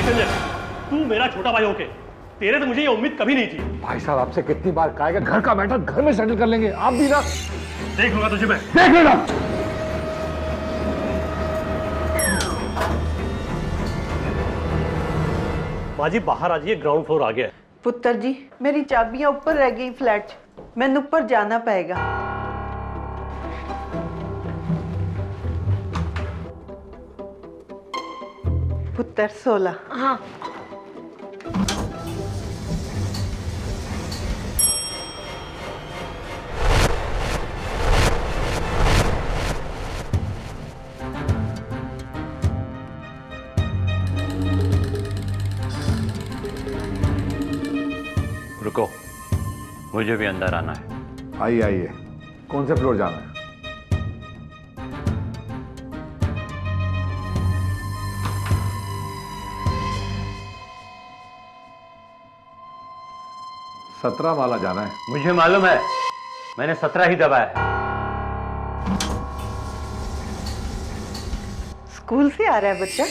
संजय, तू मेरा छोटा भाई होके तेरे तो मुझे ये उम्मीद कभी नहीं थी। भाई साहब आपसे कितनी बार कहा है कि घर का मैटर घर में सेटल कर लेंगे, आप भी ना। देख लूंगा तुझे मैं। देख लेना। माँ जी बाहर आ जाइए, ग्राउंड फ्लोर आ गया है। पुत्र जी मेरी चाबियां ऊपर रह गई फ्लैट च, मैंने ऊपर जाना पड़ेगा। पुत्र 16। हाँ रुको, मुझे भी अंदर आना है। आइए आइए, कौन से फ्लोर जाना है? सत्रह वाला जाना है। मुझे मालूम है, मैंने 17 ही दबाया है। स्कूल से आ रहा है बच्चा?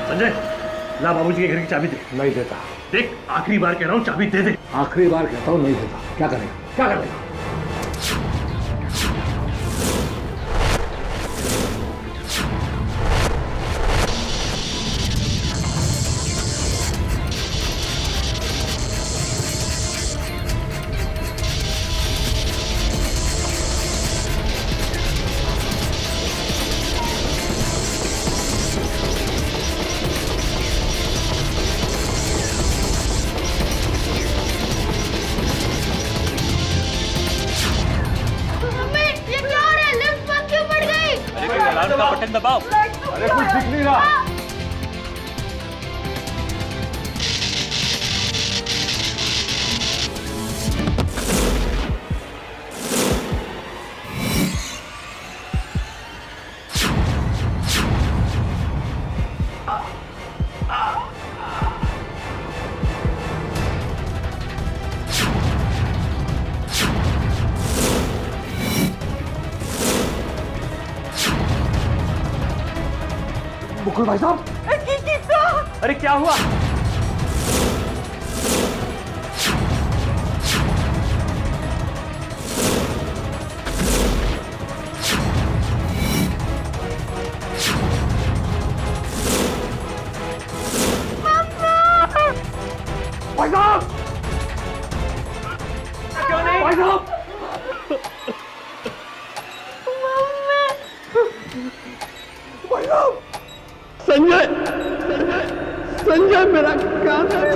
संजय ला बाबूजी के घर की चाबी दे। नहीं देता। देख आखिरी बार कह रहा हूँ, चाबी दे दे। आखिरी बार कहता हूं नहीं देता। क्या करेगा, क्या करेगा? का बटन दबाओ। अरे कुछ दिख नहीं रहा। मुकुल भाई साहब, अरे क्या हुआ? भाई साहब, क्यों नहीं? भाई साहब, भाई साहब, संजय, संजय मेरा क्या है?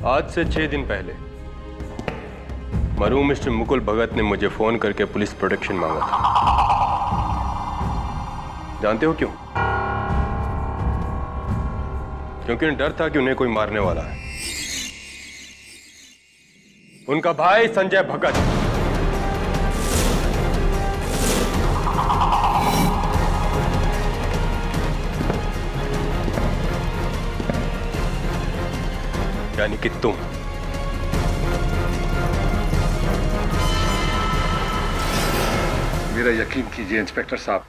आज से 6 दिन पहले मरहूम मिस्टर मुकुल भगत ने मुझे फोन करके पुलिस प्रोटेक्शन मांगा था। जानते हो क्यों? क्योंकि उन्हें डर था कि उन्हें कोई मारने वाला है। उनका भाई संजय भगत यानी कि तुम। मेरा यकीन कीजिए इंस्पेक्टर साहब,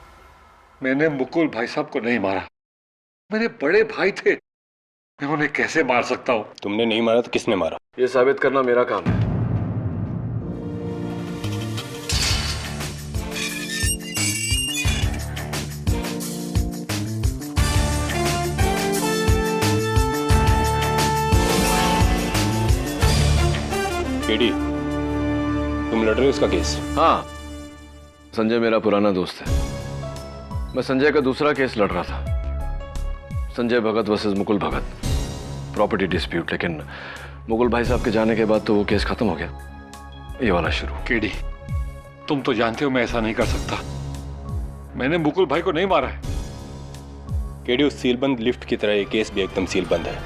मैंने मुकुल भाई साहब को नहीं मारा। मेरे बड़े भाई थे, मैं उन्हें कैसे मार सकता हूँ? तुमने नहीं मारा तो किसने मारा? ये साबित करना मेरा काम है। केडी, तुम लड़ रहे हो इसका केस? हाँ, संजय मेरा पुराना दोस्त है। मैं संजय का दूसरा केस लड़ रहा था, संजय भगत वर्सेस मुकुल भगत, प्रॉपर्टी डिस्प्यूट। लेकिन मुकुल भाई साहब के जाने के बाद तो वो केस खत्म हो गया, ये वाला शुरू। केडी, तुम तो जानते हो मैं ऐसा नहीं कर सकता। मैंने मुकुल भाई को नहीं मारा है। केडी, उस सीलबंद लिफ्ट की तरह ये केस भी एकदम सीलबंद है।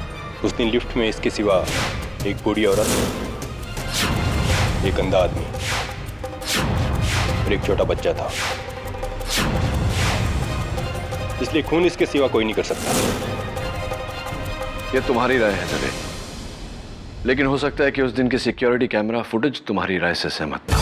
उस दिन लिफ्ट में इसके सिवा एक बूढ़ी औरत, एक अंधा आदमी और एक छोटा बच्चा था, इसलिए खून इसके सिवा कोई नहीं कर सकता। ये तुम्हारी राय है जरे, लेकिन हो सकता है कि उस दिन की सिक्योरिटी कैमरा फुटेज तुम्हारी राय से सहमत था।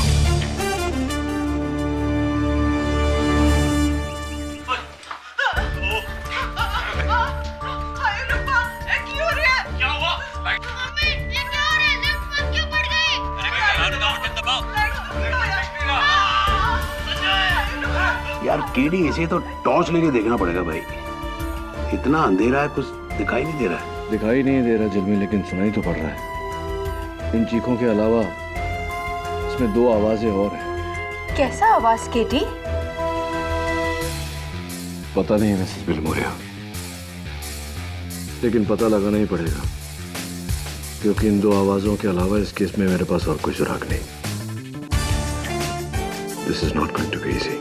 यार केडी, इसे तो टॉर्च लेके देखना पड़ेगा भाई। इतना अंधेरा है, कुछ दिखाई नहीं दे रहा है। दिखाई नहीं दे रहा जल में, लेकिन सुनाई तो पड़ रहा है। इन चीखों के अलावा इसमें दो आवाजें और हैं। कैसा आवाज केटी? पता नहीं मिसेस बिलमोरिया, लेकिन पता लगाना ही पड़ेगा, क्योंकि इन दो आवाजों के अलावा इस केस में मेरे पास और कोई सुराग नहीं। This is not going to be easy.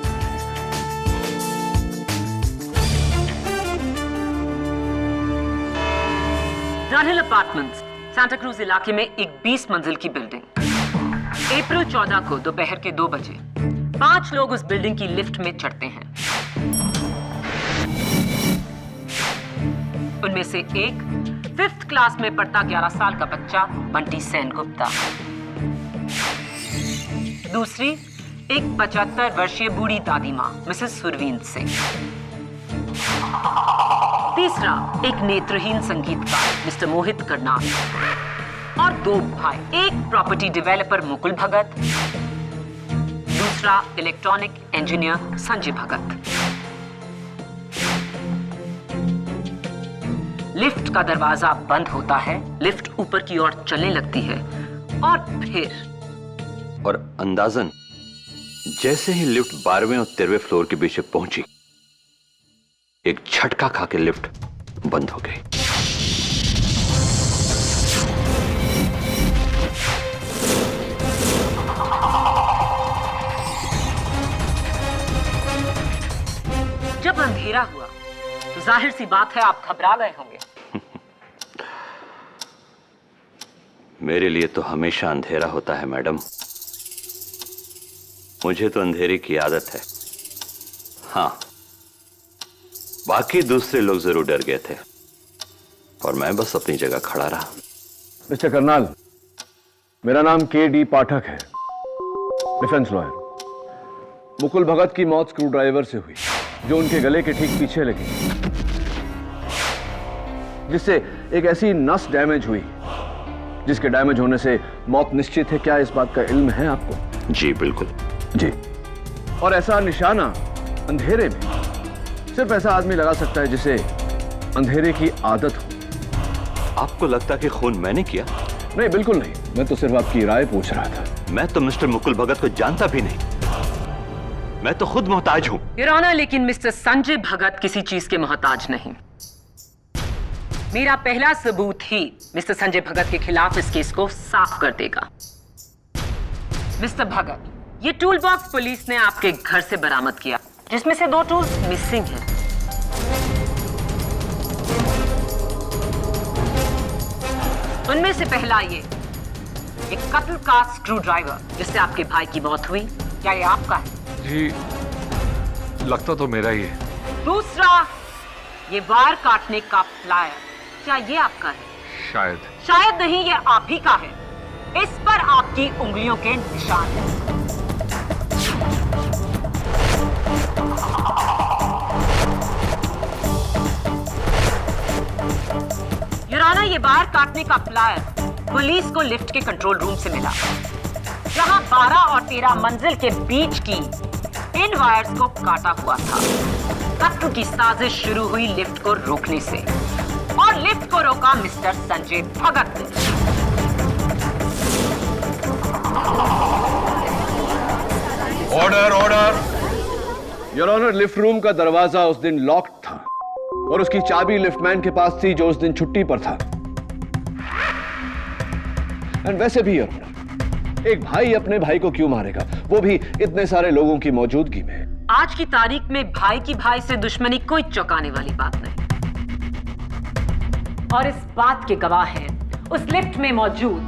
Dunhill apartments, Santa Cruz इलाके में एक 20 मंजिल की बिल्डिंग। अप्रैल 14 को दोपहर के 2 बजे 5 लोग उस बिल्डिंग की लिफ्ट में चढ़ते हैं। उनमें से एक 5th क्लास में पढ़ता 11 साल का बच्चा बंटी सेन गुप्ता, दूसरी एक 75 वर्षीय बूढ़ी दादी मां मिसेस सुरवीन सिंह, तीसरा एक नेत्रहीन संगीतकार मिस्टर मोहित करनाल, और 2 भाई, एक प्रॉपर्टी डेवलपर मुकुल भगत, दूसरा इलेक्ट्रॉनिक इंजीनियर संजय भगत। लिफ्ट का दरवाजा बंद होता है, लिफ्ट ऊपर की ओर चलने लगती है और फिर और अंदाजन जैसे ही लिफ्ट 12वें और 13वें फ्लोर के बीच में पहुंची, एक झटका खा के लिफ्ट बंद हो गई। जब अंधेरा हुआ तो जाहिर सी बात है आप घबरा गए होंगे। मेरे लिए तो हमेशा अंधेरा होता है मैडम, मुझे तो अंधेरे की आदत है। हाँ, बाकी दूसरे लोग जरूर डर गए थे और मैं बस अपनी जगह खड़ा रहा। मिस्टर करनाल, मेरा नाम केडी पाठक है, डिफेंस लॉयर। मुकुल भगत की मौत स्क्रू ड्राइवर से हुई, जो उनके गले के ठीक पीछे लगी, जिससे एक ऐसी नस डैमेज हुई जिसके डैमेज होने से मौत निश्चित है। क्या इस बात का इल्म है आपको? जी बिल्कुल। जी। और ऐसा निशाना अंधेरे में सिर्फ ऐसा आदमी लगा सकता है जिसे अंधेरे की आदत हो। आपको लगता है कि खून मैंने किया? नहीं, बिल्कुल नहीं। मैं तो सिर्फ आपकी राय पूछ रहा था। मैं तो मिस्टर मुकुल भगत को जानता भी नहीं, मैं तो खुद मोहताज हूं। योर ऑनर, लेकिन मिस्टर संजय भगत किसी चीज के मोहताज नहीं। मेरा पहला सबूत ही मिस्टर संजय भगत के खिलाफ इस केस को साफ कर देगा। मिस्टर भगत, ये टूल बॉक्स पुलिस ने आपके घर से बरामद किया, जिसमें से 2 टूल्स मिसिंग हैं। उनमें से पहला ये एक कत्ल का स्क्रू ड्राइवर, जिससे आपके भाई की मौत हुई, क्या ये आपका है? जी, लगता तो मेरा ही है। दूसरा ये वार काटने का प्लायर, क्या ये आपका है? शायद। शायद नहीं, ये आप ही का है। इस पर आपकी उंगलियों के निशान हैं। ये वायर काटने का प्लायर पुलिस को लिफ्ट के कंट्रोल रूम से मिला, जहां 12 और 13 मंजिल के बीच की इन वायर्स को काटा हुआ था। कत्ल की साजिश शुरू हुई लिफ्ट को रोकने से, और लिफ्ट को रोका मिस्टर संजय भगत ने। Order order. Your honour, lift room का दरवाजा उस दिन लॉक्ड था और उसकी चाबी लिफ्टमैन के पास थी जो उस दिन छुट्टी पर था। एंड वैसे भी योर ऑनर, एक भाई अपने भाई को क्यों मारेगा, वो भी इतने सारे लोगों की मौजूदगी में। आज की तारीख में भाई की भाई से दुश्मनी कोई चौंकाने वाली बात नहीं, और इस बात के गवाह हैं उस लिफ्ट में मौजूद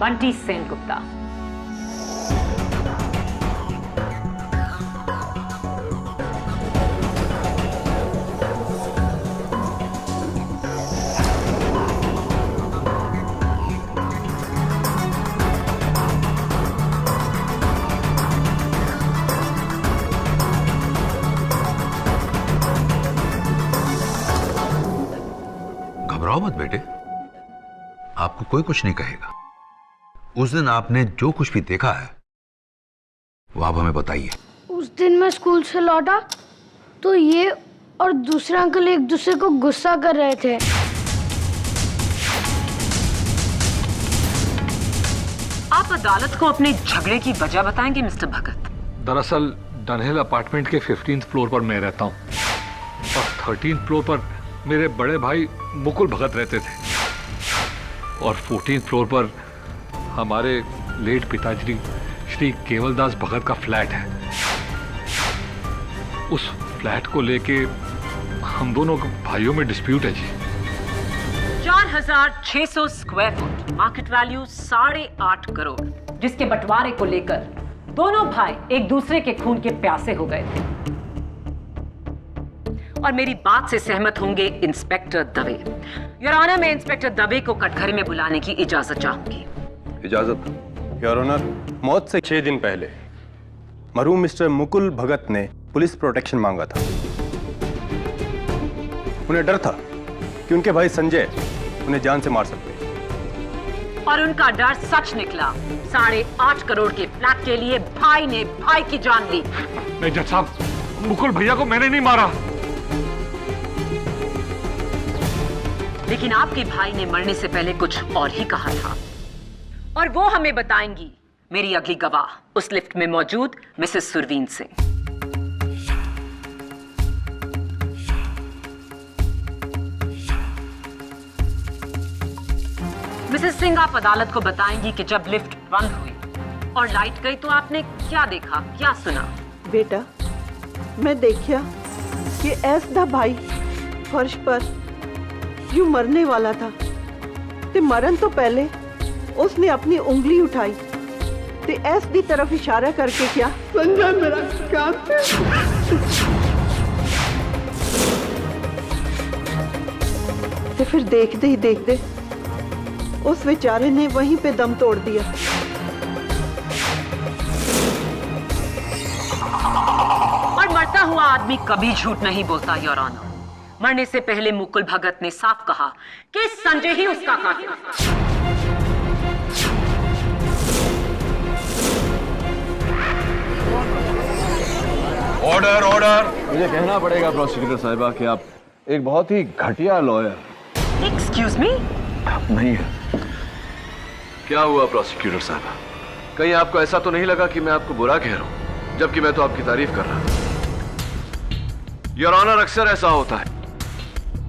बंटी सेनगुप्ता। घबराओ मत बेटे, आपको कोई कुछ नहीं कहेगा। उस दिन आपने जो कुछ भी देखा है वो आप हमें बताइए। उस दिन मैं स्कूल से लौटा तो ये और दूसरा अंकल एक दूसरे को गुस्सा कर रहे थे। आप अदालत को अपने झगड़े की वजह बताएंगे मिस्टर भगत? दरअसल डनहिल अपार्टमेंट के 15th फ्लोर पर मैं रहता हूँ और 13th फ्लोर पर मेरे बड़े भाई मुकुल भगत रहते थे, और 14th फ्लोर पर हमारे लेट पिताजी श्री केवलदास भगत का फ्लैट है। उस फ्लैट को लेके हम दोनों भाइयों में डिस्प्यूट है जी। 4600 square foot, market value 8.5 crore, जिसके बंटवारे को लेकर दोनों भाई एक दूसरे के खून के प्यासे हो गए थे। और मेरी बात से सहमत होंगे इंस्पेक्टर दवे। योर ऑनर, मैं इंस्पेक्टर दवे को कटघरे में बुलाने की इजाजत चाहूंगी। इजाजत। योर ऑनर, मौत से 6 दिन पहले मरहूम मिस्टर मुकुल भगत ने पुलिस प्रोटेक्शन मांगा था। उन्हें डर था कि उनके भाई संजय उन्हें जान से मार सकते, और उनका डर सच निकला। 8.5 करोड़ के फ्लैट के लिए भाई ने भाई की जान ली। नहीं जज साहब, मुकुल भैया को मैंने नहीं मारा। लेकिन आपके भाई ने मरने से पहले कुछ और ही कहा था, और वो हमें बताएंगी मेरी अगली गवाह, उस लिफ्ट में मौजूद मिसेस सुरवीन सिंह। मिसेस सिंह, आप अदालत को बताएंगी कि जब लिफ्ट बंद हुई और लाइट गई तो आपने क्या देखा, क्या सुना? बेटा, मैं देखा कि ऐस दा भाई फर्श पर यूं मरने वाला था, ते मरन तो पहले उसने अपनी उंगली उठाई ते ऐस दी तरफ इशारा करके क्या, संजय मेरा कातिल। ते फिर देखते ही देखते उस बेचारे ने वहीं पे दम तोड़ दिया। और मरता हुआ आदमी कभी झूठ नहीं बोलता योर ऑनर। मरने से पहले मुकुल भगत ने साफ कहा कि संजय ही उसका कातिल था। Order order. मुझे कहना पड़ेगा प्रोसिक्यूटर साहिबा कि आप एक बहुत ही घटिया लॉयर। Excuse me? नहीं है। क्या हुआ प्रोसिक्यूटर साहिबा? कहीं आपको ऐसा तो नहीं लगा कि मैं आपको बुरा कह रहा हूं, जबकि मैं तो आपकी तारीफ कर रहा हूं। योर ऑनर, अक्सर ऐसा होता है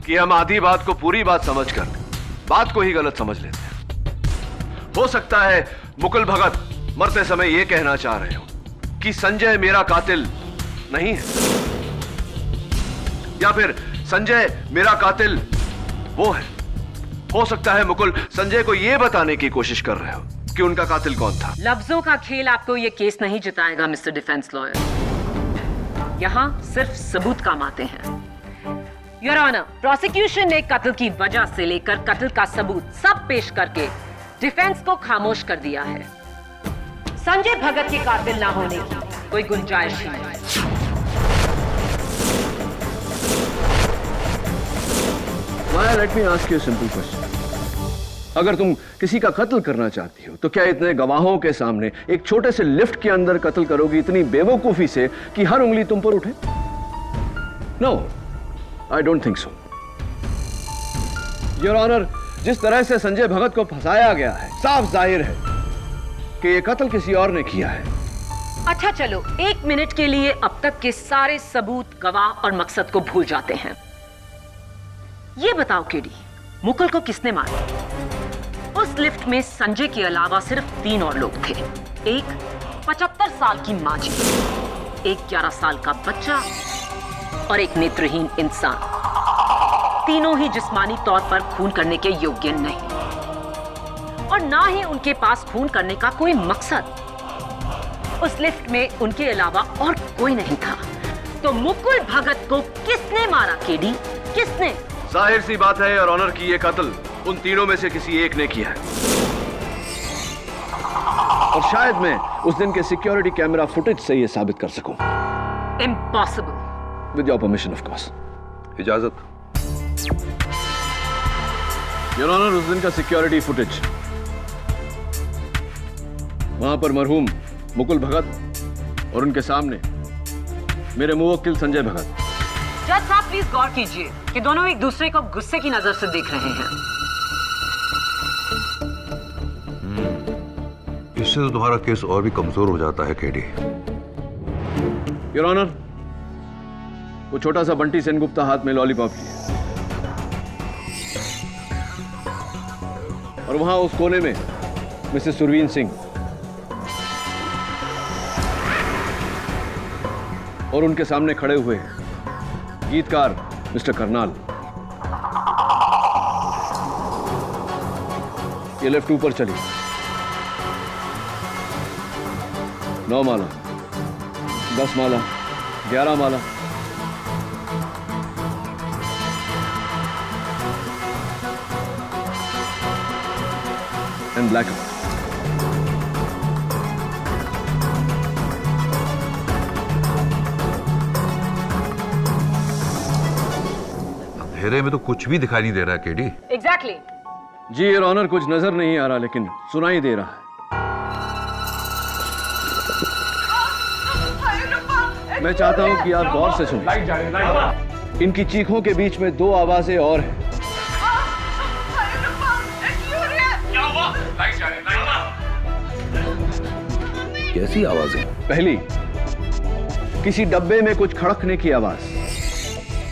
कि हम आधी बात को पूरी बात समझकर बात को ही गलत समझ लेते हैं। हो सकता है मुकुल भगत मरते समय यह कहना चाह रहे हो कि संजय मेरा कातिल नहीं है, या फिर संजय मेरा कातिल वो है। हो सकता है मुकुल संजय को यह बताने की कोशिश कर रहे हो कि उनका कातिल कौन था। लफ्जों का खेल आपको यह केस नहीं जिताएगा मिस्टर डिफेंस लॉयर। यहां सिर्फ सबूत काम आते हैं। योर ऑनर, प्रोसिक्यूशन ने कत्ल की वजह से लेकर कत्ल का सबूत सब पेश करके डिफेंस को खामोश कर दिया है। संजय भगत के कातिल ना होने की कोई गुंजाइश ही नहीं। Well, let me ask you a simple question. अगर तुम किसी का कत्ल करना चाहती हो तो क्या इतने गवाहों के सामने एक छोटे से लिफ्ट के अंदर कत्ल करोगी इतनी बेवकूफी से कि हर उंगली तुम पर उठे? No, I don't think so. Your honour, जिस तरह से संजय भगत को फंसाया गया है, साफ जाहिर है कि यह कत्ल किसी और ने किया है। अच्छा चलो, 1 मिनट के लिए अब तक के सारे सबूत, गवाह और मकसद को भूल जाते हैं। ये बताओ केडी, मुकुल को किसने मारा? उस लिफ्ट में संजय के अलावा सिर्फ 3 और लोग थे। एक 75 साल की माँ जी, एक 11 साल का बच्चा और एक नेत्रहीन इंसान। तीनों ही जिस्मानी तौर पर खून करने के योग्य नहीं और ना ही उनके पास खून करने का कोई मकसद। उस लिफ्ट में उनके अलावा और कोई नहीं था। तो मुकुल भगत को किसने मारा केडी? किसने? जाहिर सी बात है और ऑनर की ये कत्ल उन तीनों में से किसी एक ने किया है। और शायद मैं उस दिन के सिक्योरिटी कैमरा फुटेज से ये साबित कर सकूं। Impossible. With your permission of course. इजाजत। योर ऑनर, उस दिन का सिक्योरिटी फुटेज, वहां पर मरहूम मुकुल भगत और उनके सामने मेरे मुवक्किल संजय भगत। जज साहब प्लीज गौर कीजिए कि दोनों एक दूसरे को गुस्से की नजर से देख रहे हैं। इससे तो तुम्हारा केस और भी कमजोर हो जाता है केडी। योर ऑनर, वो छोटा सा बंटी सेनगुप्ता हाथ में लॉलीपॉप लिए और वहां उस कोने में मिसेस सुरवीन सिंह और उनके सामने खड़े हुए गीतकार मिस्टर करनाल। ये लेफ्ट ऊपर चली, 9 माला, 10 माला, 11 माला, एंड ब्लैक आउट। अंधेरे में तो कुछ भी दिखाई नहीं दे रहा है केडी। एग्जैक्टली। जी योर ऑनर, कुछ नजर नहीं आ रहा लेकिन सुनाई दे रहा है। मैं चाहता हूं कि आप गौर से सुनें। इनकी चीखों के बीच में 2 आवाजें और हैं। कैसी आवाजें? पहली, किसी डब्बे में कुछ खड़कने की आवाज।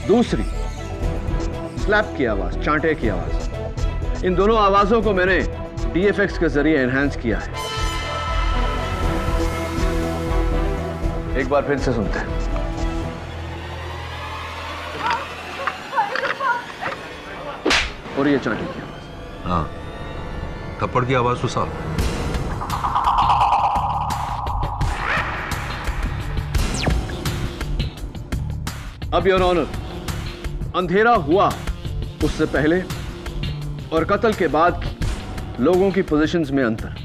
दूसरी, स्लैप की आवाज, चांटे की आवाज। इन दोनों आवाजों को मैंने डीएफएक्स के जरिए एनहांस किया है। एक बार फिर से सुनते हैं। और ये चांटे की आवाज। हाँ, थप्पड़ की आवाज तो साफ। अब योर ऑनर, अंधेरा हुआ उससे पहले और कत्ल के बाद की लोगों की पोजीशंस में अंतर।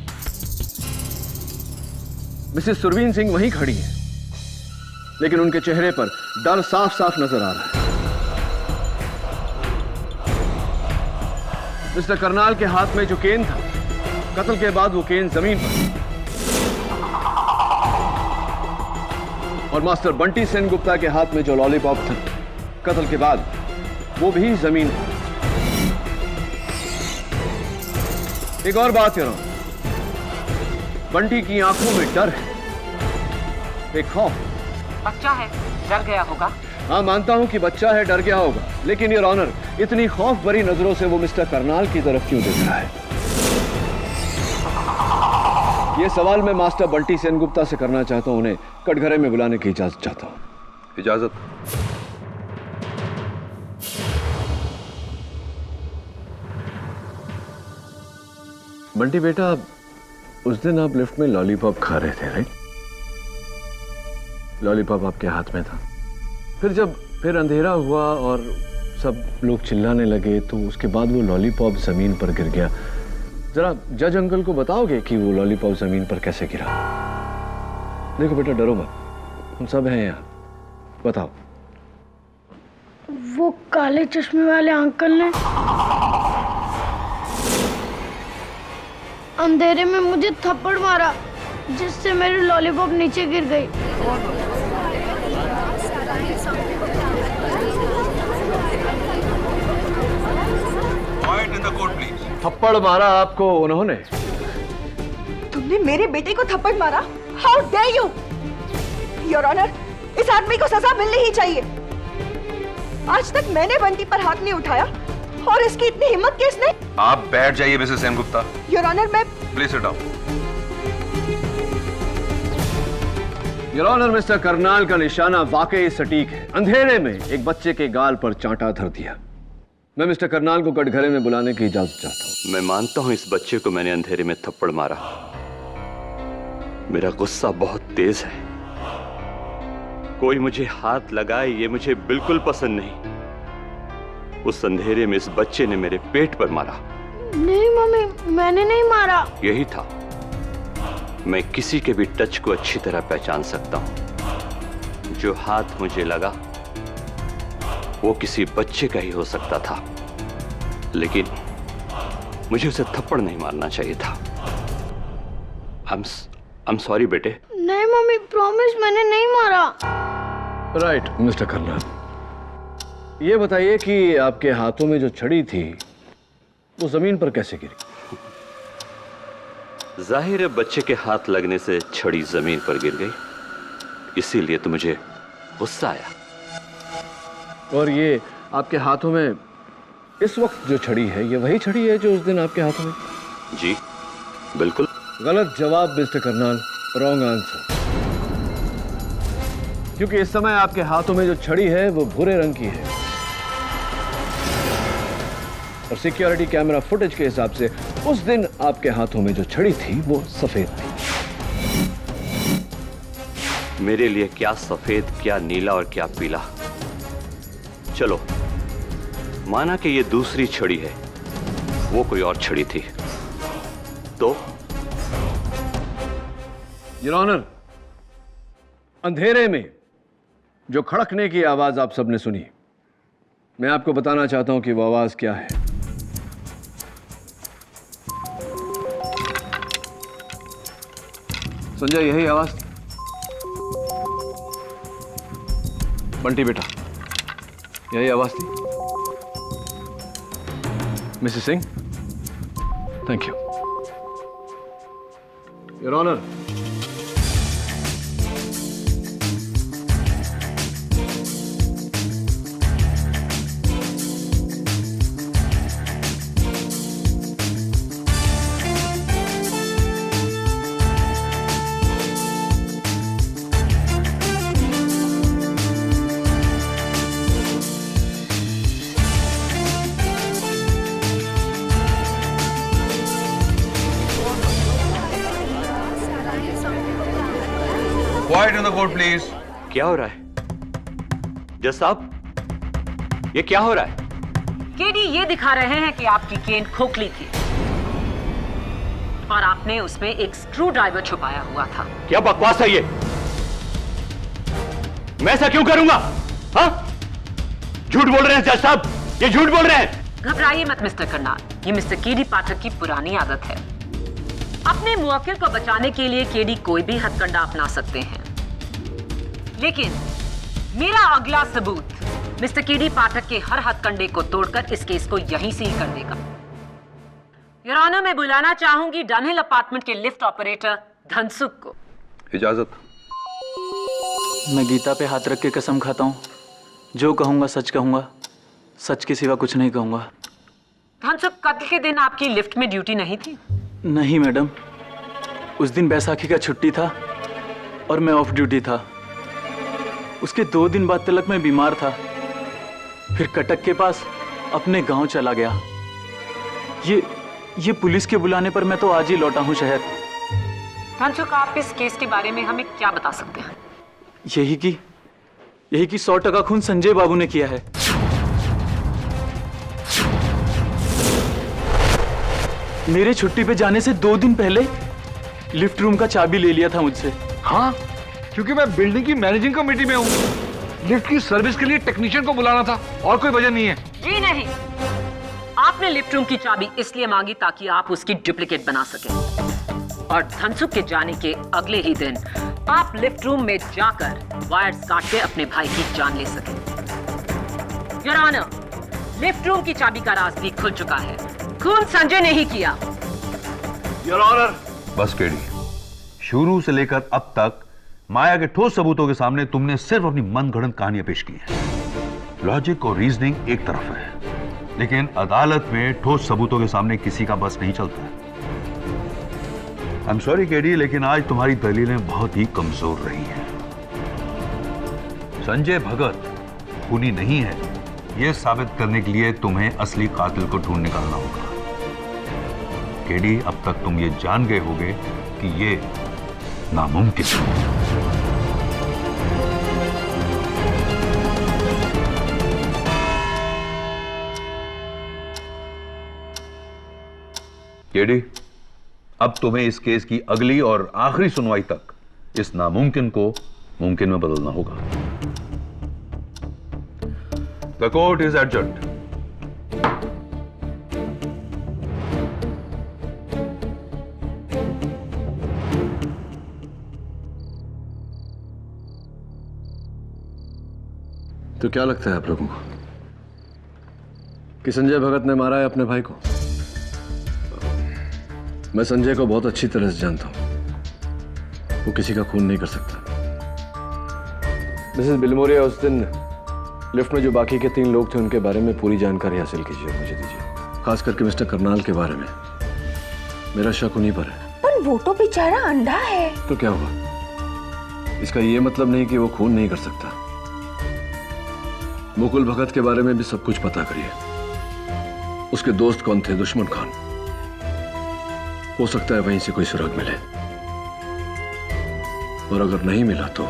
मिसेस सुरवीन सिंह वहीं खड़ी है लेकिन उनके चेहरे पर डर साफ साफ नजर आ रहा है। मिस्टर करनाल के हाथ में जो केन था, कत्ल के बाद वो केन जमीन पर। और मास्टर बंटी सेनगुप्ता के हाथ में जो लॉलीपॉप था, कत्ल के बाद वो भी जमीन पर। एक और बात है, बंटी की आंखों में डर है, एक खौफ। बच्चा है, डर गया होगा। हाँ, मानता हूं कि बच्चा है, डर गया होगा, लेकिन योर ऑनर, इतनी खौफ भरी नजरों से वो मिस्टर करनाल की तरफ क्यों देख रहा है? ये सवाल मैं मास्टर बंटी सेनगुप्ता से करना चाहता हूं। उन्हें कटघरे में बुलाने की इजाजत चाहता हूं। इजाजत। बंटी बेटा, उस दिन आप लिफ्ट में लॉलीपॉप खा रहे थे, राइट? लॉलीपॉप आपके हाथ में था। फिर अंधेरा हुआ और सब लोग चिल्लाने लगे, तो उसके बाद वो लॉलीपॉप जमीन पर गिर गया। जरा जज अंकल को बताओगे कि वो लॉलीपॉप जमीन पर कैसे गिरा? देखो बेटा, डरो मत, हम सब हैं यहाँ, बताओ। वो काले चश्मे वाले अंकल ने अंधेरे में मुझे थप्पड़ मारा जिससे मेरी लॉलीपॉप नीचे गिर गई। थप्पड़ मारा आपको उन्होंने? तुमने मेरे बेटे को थप्पड़ मारा? How dare you! Your honour, इस आदमी को सजा मिलनी ही चाहिए। आज तक मैंने बंटी पर हाथ नहीं उठाया और इसकी इतनी हिम्मत किसने? आप बैठ जाइए मिसेस सेनगुप्ता। योर ऑनर, मैं please sit down. Your honour, mister Karnal का निशाना वाकई सटीक है। अंधेरे में एक बच्चे के गाल पर चांटा धर दिया। मैं मिस्टर करनाल को कटघरे में बुलाने की इजाजत चाहता हूं। मैं मानता हूं इस बच्चे को मैंने अंधेरे में थप्पड़ मारा। मेरा गुस्सा बहुत तेज है। कोई मुझे हाथ लगाए ये मुझे बिल्कुल पसंद नहीं। उस अंधेरे में इस बच्चे ने मेरे पेट पर मारा। नहीं मम्मी, मैंने नहीं मारा। यही था। मैं किसी के भी टच को अच्छी तरह पहचान सकता हूं। जो हाथ मुझे लगा वो किसी बच्चे का ही हो सकता था, लेकिन मुझे उसे थप्पड़ नहीं मारना चाहिए था। आई एम सॉरी बेटे। नहीं मम्मी, प्रॉमिस मैंने नहीं मारा। राइट मिस्टर करनाल, ये बताइए कि आपके हाथों में जो छड़ी थी वो जमीन पर कैसे गिरी? जाहिर है बच्चे के हाथ लगने से छड़ी जमीन पर गिर गई, इसीलिए तो मुझे गुस्सा आया। और ये आपके हाथों में इस वक्त जो छड़ी है, ये वही छड़ी है जो उस दिन आपके हाथों में? जी बिल्कुल। गलत जवाब मिस्टर करनाल, रॉन्ग आंसर। क्योंकि इस समय आपके हाथों में जो छड़ी है वो भूरे रंग की है और सिक्योरिटी कैमरा फुटेज के हिसाब से उस दिन आपके हाथों में जो छड़ी थी वो सफेद थी। मेरे लिए क्या सफेद, क्या नीला और क्या पीला। चलो माना कि ये दूसरी छड़ी है, वो कोई और छड़ी थी तो? योर ऑनर, अंधेरे में जो खड़कने की आवाज आप सबने सुनी, मैं आपको बताना चाहता हूं कि वो आवाज क्या है। संजय, यही आवाज? बंटी बेटा, यही आवाज थी? Mrs Singh, thank you. Your honour, Quiet in the court, please. क्या हो रहा है जज साहब? ये क्या हो रहा है? केडी ये दिखा रहे हैं कि आपकी केन खोखली थी और आपने उसमें एक स्क्रू ड्राइवर छुपाया हुआ था। क्या बकवास है ये? मैं ऐसा क्यों करूंगा? हाँ? झूठ बोल रहे हैं जज साहब, ये झूठ बोल रहे हैं। घबराइए मत मिस्टर करनाल, ये मिस्टर केडी पाठक की पुरानी आदत है। अपने मुवक्किल को बचाने के लिए केडी कोई भी हथकंडा अपना सकते हैं, लेकिन मेरा अगला सबूत मिस्टर केडी पाठक के हर हथकंडे को तोड़कर इस केस को यहीं से ही कर देगा। योर ऑनर, मैं बुलाना चाहूंगी डनहिल अपार्टमेंट के लिफ्ट ऑपरेटर धनसुख को। इजाजत। मैं गीता पे हाथ रख के कसम खाता हूँ, जो कहूँगा सच कहूँगा, सच के सिवा कुछ नहीं कहूँगा। धनसुख, कत्ल के दिन आपकी लिफ्ट में ड्यूटी नहीं थी? नहीं मैडम, उस दिन बैसाखी का छुट्टी था और मैं ऑफ ड्यूटी था। उसके 2 दिन बाद तलक मैं बीमार था, फिर कटक के पास अपने गांव चला गया। ये पुलिस के बुलाने पर मैं तो आज ही लौटा हूँ शहर। धनसुख, आप इस केस के बारे में हमें क्या बता सकते हैं? यही कि 100% खून संजय बाबू ने किया है। मेरे छुट्टी पे जाने से 2 दिन पहले लिफ्ट रूम का चाबी ले लिया था मुझसे। हाँ, क्योंकि मैं बिल्डिंग की मैनेजिंग कमेटी में हूँ। लिफ्ट की सर्विस के लिए टेक्नीशियन को बुलाना था, और कोई वजह नहीं है। जी नहीं, आपने लिफ्ट रूम की चाबी इसलिए मांगी ताकि आप उसकी डुप्लीकेट बना सकें, और धनसुख के जाने के अगले ही दिन आप लिफ्ट रूम में जाकर वायर्स काट के अपने भाई की जान ले सकें। योर ऑनर, लिफ्ट रूम की चाबी का राज भी खुल चुका है। खून संजय ने ही किया। Your honour. बस केडी, शुरू से लेकर अब तक माया के ठोस सबूतों के सामने तुमने सिर्फ अपनी मनगढ़ंत कहानियां पेश की हैं। लॉजिक और रीजनिंग एक तरफ है, लेकिन अदालत में ठोस सबूतों के सामने किसी का बस नहीं चलता है। आई एम सॉरी केडी, लेकिन आज तुम्हारी दलीलें बहुत ही कमजोर रही हैं। संजय भगत खूनी नहीं है, यह साबित करने के लिए तुम्हें असली कातिल को ढूंढ निकालना होगा। केडी, अब तक तुम ये जान गए होगे कि ये नामुमकिन है। केडी, अब तुम्हें इस केस की अगली और आखिरी सुनवाई तक इस नामुमकिन को मुमकिन में बदलना होगा। The court is adjourned. तो क्या लगता है आप लोगों को कि संजय भगत ने मारा है अपने भाई को? मैं संजय को बहुत अच्छी तरह से जानता हूं। वो किसी का खून नहीं कर सकता। मिसेस बिलमोरिया, उस दिन लिफ्ट में जो बाकी के 3 लोग थे उनके बारे में पूरी जानकारी हासिल कीजिए और मुझे दीजिए, खास करके मिस्टर करनाल के बारे में। मेरा शक उन्हीं पर है। पर वो तो बेचारा अंधा है। तो क्या हुआ? इसका ये मतलब नहीं कि वो खून नहीं कर सकता। मुकुल भगत के बारे में भी सब कुछ पता करिए। उसके दोस्त कौन थे? दुश्मन खान। हो सकता है वहीं से कोई सुराग मिले, और अगर नहीं मिला तो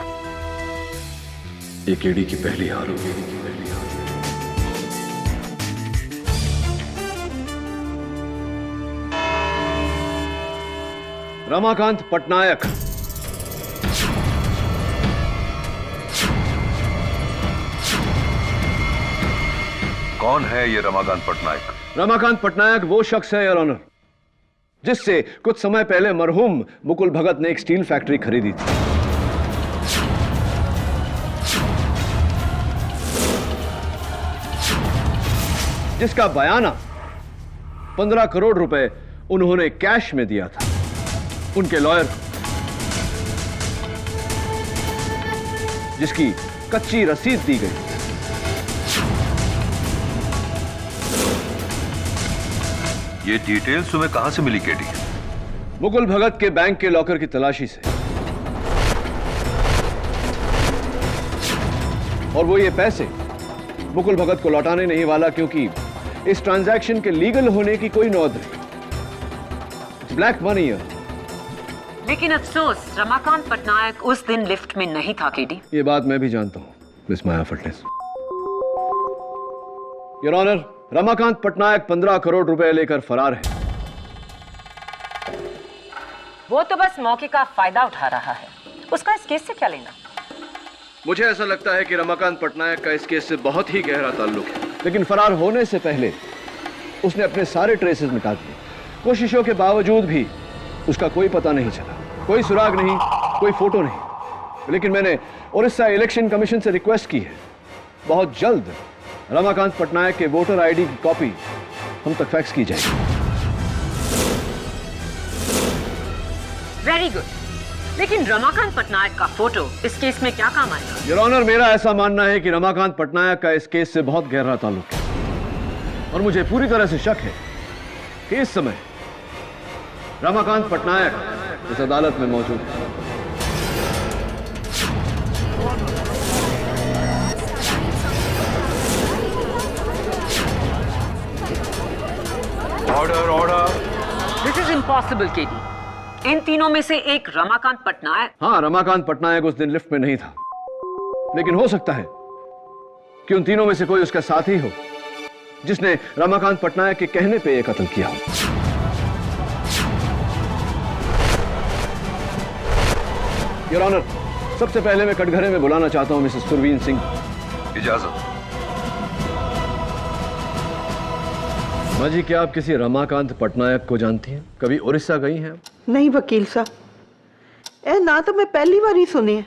एक एडी की पहली हार होगी। रमाकांत पटनायक। कौन है ये रमाकांत पटनायक? रमाकांत पटनायक वो शख्स है योर ऑनर जिससे कुछ समय पहले मरहूम मुकुल भगत ने एक स्टील फैक्ट्री खरीदी थी। जिसका बयाना 15 करोड़ रुपए उन्होंने कैश में दिया था उनके लॉयर, जिसकी कच्ची रसीद दी गई। ये डिटेल्स तुम्हें कहां से मिली केडी? मुकुल भगत के बैंक के लॉकर की तलाशी से। और वो ये पैसे मुकुल भगत को लौटाने नहीं वाला, क्योंकि इस ट्रांजैक्शन के लीगल होने की कोई नौबत नहीं। ब्लैक मनी है। लेकिन अफसोस रमाकांत पटनायक उस दिन लिफ्ट में नहीं था केडी। ये बात मैं भी जानता हूं मिस माया फटनेस। योर ऑनर, रमाकांत पटनायक 15 करोड़ रुपए लेकर फरार है। वो तो बस मौके का फायदा उठा रहा है। उसका इस केस से क्या लेना? मुझे ऐसा लगता है कि रमाकांत पटनायक का इस केस से बहुत ही गहरा ताल्लुक है, लेकिन फरार होने से पहले उसने अपने सारे ट्रेसेस मिटा दिए। कोशिशों के बावजूद भी उसका कोई पता नहीं चला, कोई सुराग नहीं, कोई फोटो नहीं। लेकिन मैंने उड़ीसा इलेक्शन कमीशन से रिक्वेस्ट की है, बहुत जल्द रमाकांत पटनायक के वोटर आईडी की कॉपी हम तक फैक्स की जाएगी। Very good. लेकिन रमाकांत पटनायक का फोटो इस केस में क्या काम आएगा? योर ऑनर, मेरा ऐसा मानना है कि रमाकांत पटनायक का इस केस से बहुत गहरा ताल्लुक है, और मुझे पूरी तरह से शक है कि इस समय रमाकांत पटनायक इस अदालत में मौजूद है। Order, order. This is impossible KD. इन तीनों में से एक रमाकांत पटनायक। हाँ, रमाकांत पटनायक उस दिन लिफ्ट में नहीं था, लेकिन हो सकता है कि उन तीनों में से कोई उसका साथी हो जिसने रमाकांत पटनायक के कहने पे यह कत्ल किया हो। योर ऑनर, सबसे पहले मैं कटघरे में बुलाना चाहता हूं मिसेस सुरवीन सिंह। इजाजत। माँ जी, क्या आप किसी रमाकांत पटनायक को जानती हैं? कभी उड़ीसा गई हैं? नहीं वकील साहब, ए ना तो मैं पहली बार ही सुनी है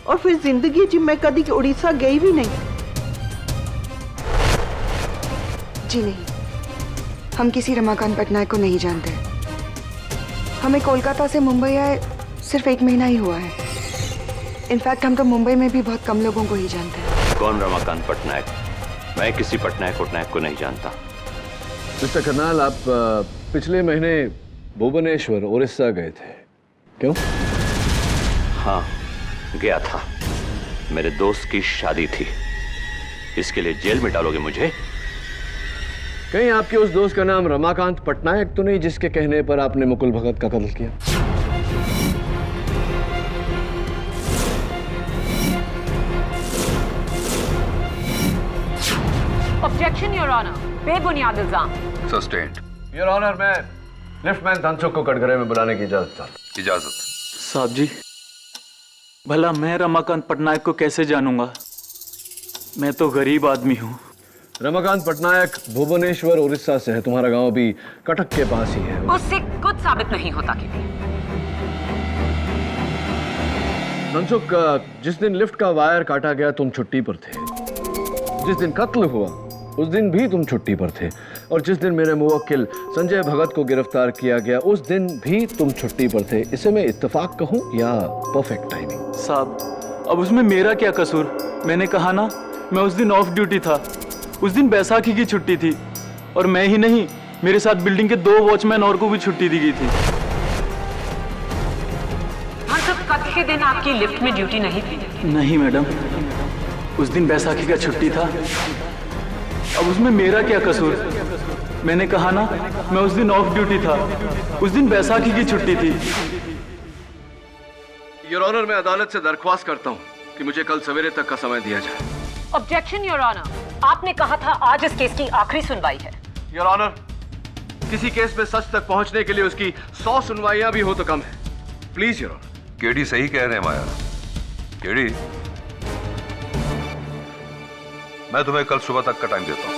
और फिर जिंदगी जी मैं कभी उड़ीसा गई भी नहीं। जी नहीं, हम किसी रमाकांत पटनायक को नहीं जानते। हमें कोलकाता से मुंबई आए सिर्फ 1 महीना ही हुआ है। इनफैक्ट हम तो मुंबई में भी बहुत कम लोगों को ही जानते हैं। कौन रमाकांत पटनायक? मैं किसी पटनायक को नहीं जानता। मिस्टर करनाल, आप पिछले महीने भुवनेश्वर उड़ीसा गए थे, क्यों? हाँ, गया था। मेरे दोस्त की शादी थी। इसके लिए जेल में डालोगे मुझे? कहीं आपके उस दोस्त का नाम रमाकांत पटनायक तो नहीं, जिसके कहने पर आपने मुकुल भगत का कत्ल किया? ऑब्जेक्शन योर ऑनर, बेबुनियाद इल्जाम। सस्टेन्ड। योर ऑनर, मैं लिफ्टमैन धनसुख को कटघरे में बुलाने की इजाजत चाहता। इजाजत। साहब जी, भला मैं रमाकांत पटनायक को कैसे जानूंगा? मैं तो गरीब आदमी हूँ। रमाकांत पटनायक भुवनेश्वर उड़ीसा से है। तुम्हारा गांव भी कटक के पास ही है। उससे कुछ साबित नहीं होता किसी। धनसुख, जिस दिन लिफ्ट का वायर काटा गया तुम छुट्टी पर थे। जिस दिन कत्ल हुआ उस दिन भी तुम छुट्टी पर थे। और जिस दिन मेरे मुवक्किल संजय भगत को गिरफ्तार किया गया उस दिन भी तुम छुट्टी पर थे। इसे मैं इत्तेफाक कहूं या परफेक्ट टाइमिंग? साहब, अब उसमें मेरा क्या कसूर? मैंने कहा ना, मैं उस दिन ऑफ ड्यूटी था। उस दिन बैसाखी की छुट्टी थी और मैं ही नहीं, मेरे साथ बिल्डिंग के 2 वॉचमैन और को भी छुट्टी दी गई थी। हाँ, सब कत्ल के दिन आपकी लिफ्ट में ड्यूटी नहीं थी? नहीं मैडम, उस दिन बैसाखी का छुट्टी था। अब उसमें मेरा क्या कसूर? मैंने कहा ना, मैं उस दिन ऑफ ड्यूटी था। उस दिन बैसाखी की छुट्टी थी। योर ऑनर, मैं अदालत से दरख्वास्त करता हूं कि मुझे कल सवेरे तक का समय दिया जाए। ऑब्जेक्शन योर ऑनर, आपने कहा था आज इस केस की आखिरी सुनवाई है। योर ऑनर, किसी केस में सच तक पहुंचने के लिए उसकी 100 सुनवाइयां भी हो तो कम है। Please your honour. केडी सही कह रहे हैं माया। केडी, मैं तुम्हें कल सुबह तक का टाइम देता हूं।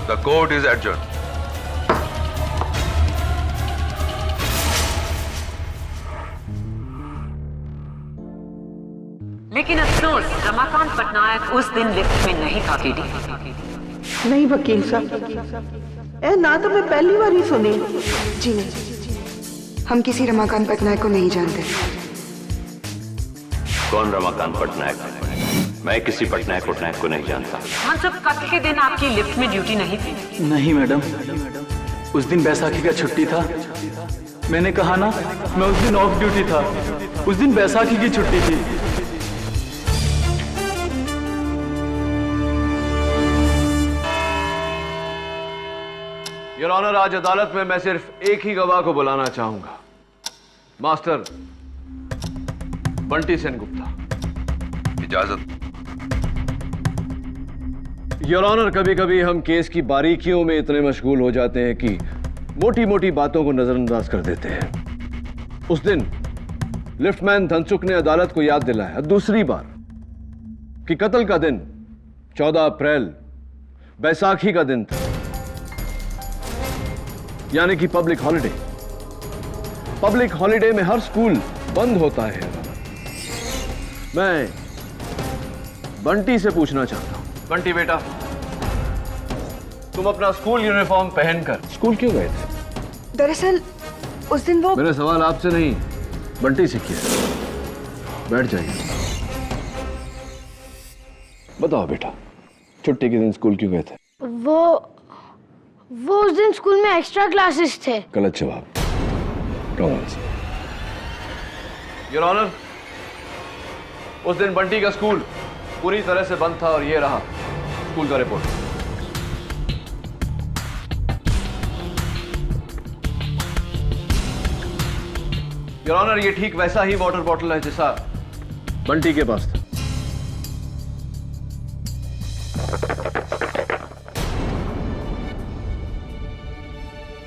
The court is adjourn. लेकिन अफसोस, रमाकांत पटनायक उस दिन लिफ्ट में नहीं था। केडी नहीं वकील साहब, ए ना तो मैं पहली बार ही सुनी है। जी नहीं, हम किसी रमाकांत पटनायक को नहीं जानते। कौन रमाकांत पटनायक? मैं किसी पटनायक को नहीं जानता। हाँ, सब कत्ल के दिन आपकी लिफ्ट में ड्यूटी नहीं थी? नहीं मैडम, उस दिन बैसाखी का छुट्टी था। मैंने कहा ना, मैं उस दिन ऑफ ड्यूटी था। उस दिन बैसाखी की छुट्टी थी। योर ऑनर, आज अदालत में मैं सिर्फ एक ही गवाह को बुलाना चाहूंगा, मास्टर बंटी सेन गुप्ता। इजाजत। योर ऑनर, कभी कभी हम केस की बारीकियों में इतने मशगूल हो जाते हैं कि मोटी मोटी बातों को नजरअंदाज कर देते हैं। उस दिन लिफ्टमैन धनसुख ने अदालत को याद दिलाया दूसरी बार कि कत्ल का दिन 14 अप्रैल बैसाखी का दिन था, यानी कि पब्लिक हॉलिडे। पब्लिक हॉलिडे में हर स्कूल बंद होता है। मैं बंटी से पूछना चाहता हूं, बंटी बेटा, तुम अपना स्कूल यूनिफॉर्म पहनकर स्कूल क्यों गए थे? दरअसल उस दिन वो... मेरा सवाल आपसे नहीं, बंटी से किया। बैठ जाइए। बताओ बेटा, छुट्टी के दिन स्कूल क्यों गए थे? वो उस दिन स्कूल में एक्स्ट्रा क्लासेस थे। गलत जवाब। Wrong answer. योर ऑनर, उस दिन बंटी का स्कूल पूरी तरह से बंद था और ये रहा स्कूल का रिपोर्ट। योर ऑनर, ये ठीक वैसा ही वाटर बॉटल है जैसा बंटी के पास था।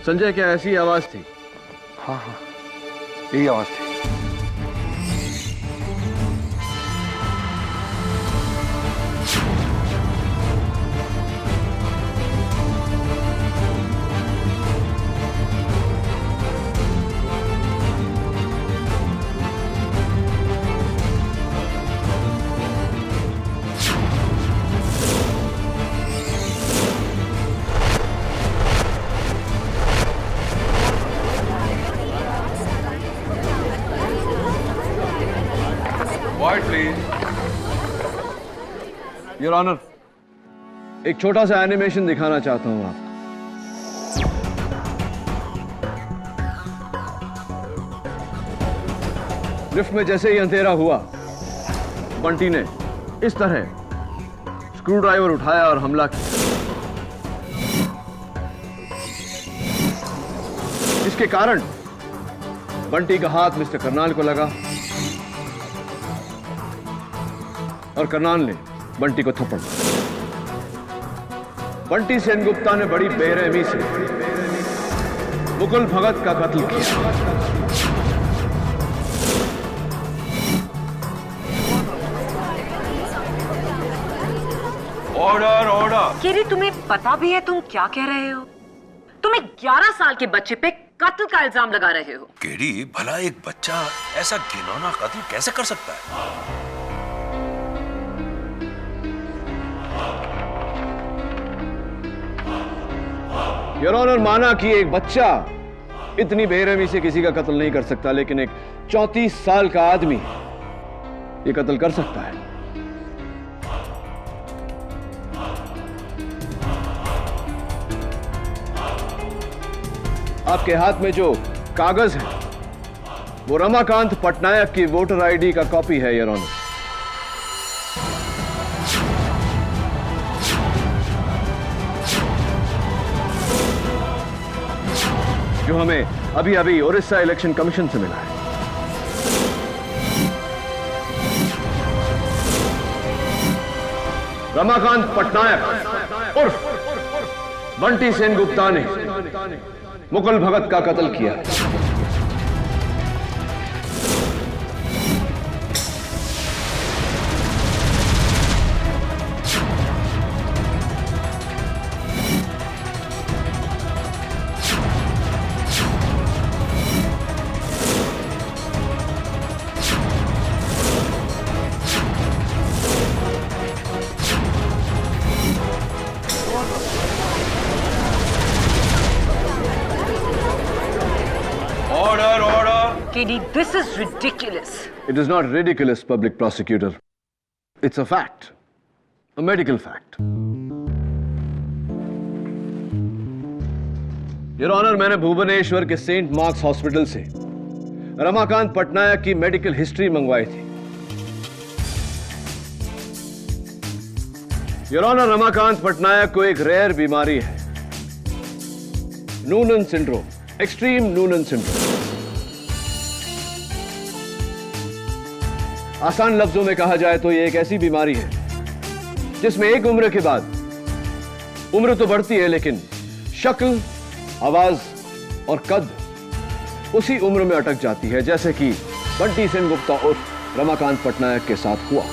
संजय, क्या ऐसी आवाज थी? हाँ हाँ, यही आवाज थी। योर ऑनर, एक छोटा सा एनिमेशन दिखाना चाहता हूं आपको। लिफ्ट में जैसे ही अंधेरा हुआ, बंटी ने इस तरह स्क्रू ड्राइवर उठाया और हमला किया। इसके कारण बंटी का हाथ मिस्टर करनाल को लगा और करनाल ने बंटी को थप्पड़ मारा। बंटी सेनगुप्ता ने बड़ी बेरहमी से मुकुल भगत का कत्ल किया। Order order. केरी, तुम्हें पता भी है तुम क्या कह रहे हो? तुम एक 11 साल के बच्चे पे कत्ल का इल्जाम लगा रहे हो। केडी, भला एक बच्चा ऐसा घिनौना कत्ल कैसे कर सकता है? योर ऑनर, माना कि एक बच्चा इतनी बेरहमी से किसी का कत्ल नहीं कर सकता, लेकिन एक 34 साल का आदमी ये कत्ल कर सकता है। आपके हाथ में जो कागज है वो रमाकांत पटनायक की वोटर आईडी का कॉपी है योर ऑनर। जो हमें अभी अभी ओडिशा इलेक्शन कमीशन से मिला है। रमाकांत पटनायक उर्फ बंटी सेनगुप्ता ने मुकुल भगत का कत्ल किया। Katie, this is ridiculous. It is not ridiculous, public prosecutor. It's a fact. A medical fact. Your Honor, मैंने भुवनेश्वर के सेंट मार्क्स हॉस्पिटल से रमाकांत पटनायक की मेडिकल हिस्ट्री मंगवाई थी। योर ऑनर, रमाकांत पटनायक को एक रेयर बीमारी है, Noonan syndrome, extreme Noonan syndrome. आसान लफ्जों में कहा जाए तो यह एक ऐसी बीमारी है जिसमें एक उम्र के बाद उम्र तो बढ़ती है, लेकिन शक्ल, आवाज और कद उसी उम्र में अटक जाती है, जैसे कि बंटी सेनगुप्ता उर्फ रमाकांत पटनायक के साथ हुआ।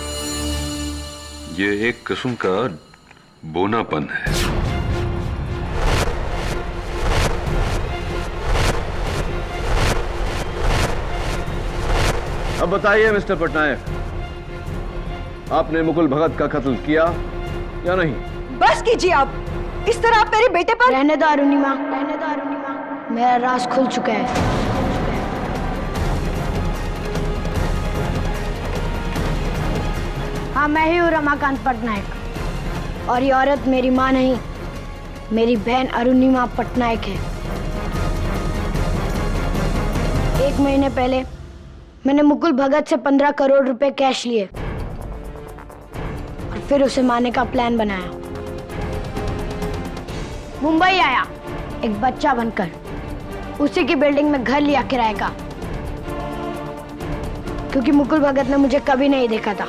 ये एक किस्म का बोनापन है। अब बताइए मिस्टर पटनायक, आपने मुकुल भगत का कत्ल किया या नहीं? बस कीजिए आप। इस तरह आप मेरे बेटे पर। रहने दो अरुणिमा, रहने दो अरुणिमा, मेरा राज खुल चुका है। हाँ, मैं ही हूँ रमाकांत पटनायक, और ये औरत मेरी माँ नहीं, मेरी बहन अरुणिमा पटनायक है। 1 महीने पहले मैंने मुकुल भगत से 15 करोड़ रुपए कैश लिए और फिर उसे मारने का प्लान बनाया। मुंबई आया एक बच्चा बनकर, उसी की बिल्डिंग में घर लिया किराए का, क्योंकि मुकुल भगत ने मुझे कभी नहीं देखा था।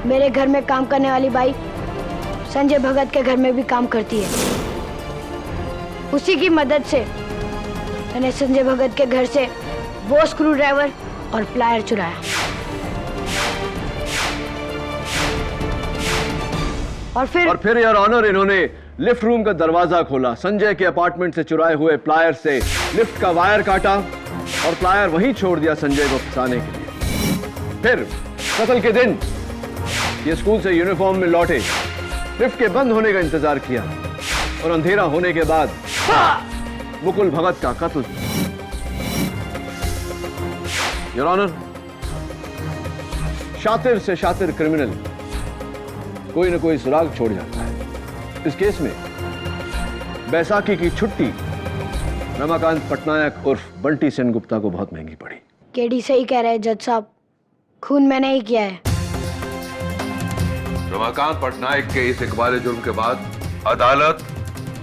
मेरे घर में काम करने वाली बाई संजय भगत के घर में भी काम करती है। उसी की मदद से मैंने संजय भगत के घर से वो स्क्रू ड्राइवर और प्लायर चुराया, और फिर योर ऑनर, इन्होंने लिफ्ट रूम का दरवाजा खोला, संजय के अपार्टमेंट से चुराए हुए प्लायर से लिफ्ट का वायर काटा और प्लायर वहीं छोड़ दिया संजय को फंसाने के लिए। फिर कत्ल के दिन ये स्कूल से यूनिफॉर्म में लौटे, लिफ्ट के बंद होने का इंतजार किया और अंधेरा होने के बाद मुकुल भगत का कत्ल। योर ऑनर, शातिर से शातिर क्रिमिनल कोई न कोई सुराग छोड़ जाता है। इस केस में बैसाखी की छुट्टी रमाकांत पटनायक उर्फ बंटी सेन गुप्ता को बहुत महंगी पड़ी। केडी सही कह रहे हैं जज साहब, खून मैंने ही किया है। रमाकांत पटनायक के इस इकबाल जुर्म के बाद अदालत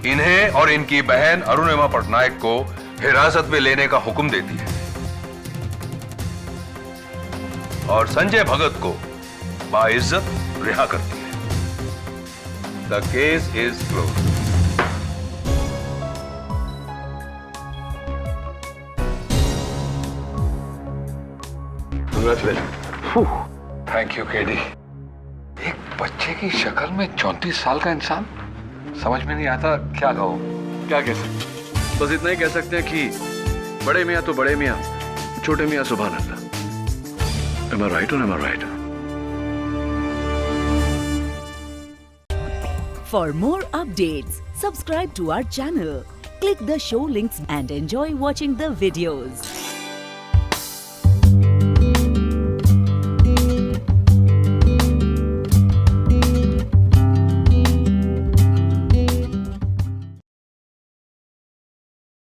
इन्हें और इनकी बहन अरुणिमा पटनायक को हिरासत में लेने का हुक्म देती है और संजय भगत को बाइज्जत रिहा करती है। The case is closed. Thank you KD. एक बच्चे की शक्ल में 34 साल का इंसान, समझ में नहीं आता क्या कहूं, क्या कह सकते। बस इतना ही कह सकते हैं कि बड़े मियाँ तो बड़े मियाँ, छोटे मियाँ सुभान अल्लाह। Am I right or am I right? For more updates, subscribe to our channel, click the show links and enjoy watching the videos.